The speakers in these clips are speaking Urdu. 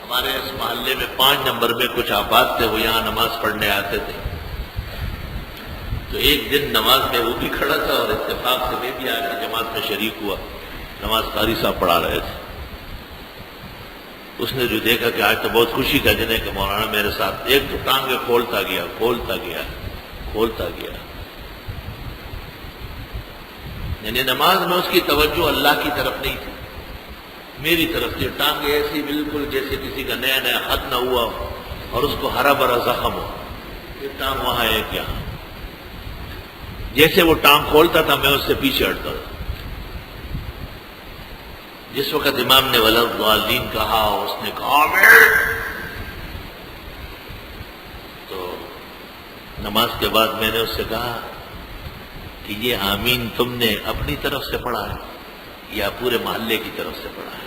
ہمارے اس محلے میں 5 نمبر میں کچھ آباد تھے، وہ یہاں نماز پڑھنے آتے تھے. تو ایک دن نماز میں وہ بھی کھڑا تھا اور اتفاق سے میں بھی آ کر جماعت میں شریک ہوا. نماز قاری صاحب پڑھا رہے تھے. اس نے جو دیکھا کہ آج تو بہت خوشی کا دن ہے کہ مولانا میرے ساتھ، ایک تو ٹانگیں کھولتا گیا کھولتا گیا کھولتا گیا. یعنی نماز میں اس کی توجہ اللہ کی طرف نہیں تھی، میری طرف سے. ٹانگیں ایسی بالکل جیسے کسی کا نیا نیا خط نہ ہوا اور اس کو ہرا بھرا زخم ہو. یہ ٹانگ وہاں ہے کیا؟ جیسے وہ ٹانگ کھولتا تھا میں اس سے پیچھے ہٹتا تھا. جس وقت امام نے وَلَضَّالِّينَ کہا، اس نے کہا آمین. تو نماز کے بعد میں نے اس سے کہا کہ یہ آمین تم نے اپنی طرف سے پڑھا ہے یا پورے محلے کی طرف سے پڑھا ہے؟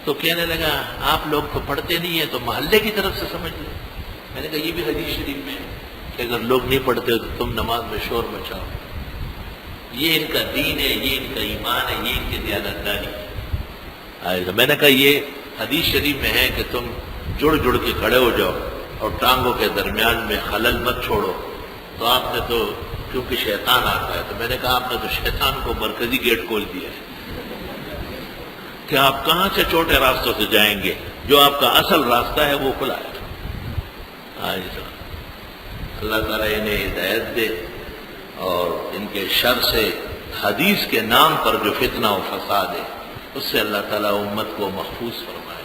تو کہنے لگا آپ لوگ تو پڑھتے نہیں ہیں تو محلے کی طرف سے سمجھ لیں. میں نے کہا یہ بھی حدیث شریف میں ہے کہ اگر لوگ نہیں پڑھتے تو تم نماز میں شور مچاؤ. یہ ان کا دین ہے، یہ ان کا ایمان ہے، یہ ان کی دیانتداری ہے. میں نے کہا یہ حدیث شریف میں ہے کہ تم جڑ جڑ کے کھڑے ہو جاؤ اور ٹانگوں کے درمیان میں خلل مت چھوڑو. تو آپ نے تو کیونکہ شیطان آتا ہے، تو میں نے کہا آپ نے تو شیطان کو مرکزی گیٹ کھول دیا ہے کہ آپ کہاں سے چھوٹے راستوں سے جائیں گے، جو آپ کا اصل راستہ ہے وہ کھلا ہے. اللہ تعالیٰ انہیں ہدایت دے اور ان کے شر سے حدیث کے نام پر جو فتنہ و فساد ہے اس سے اللہ تعالیٰ امت کو محفوظ فرمائے.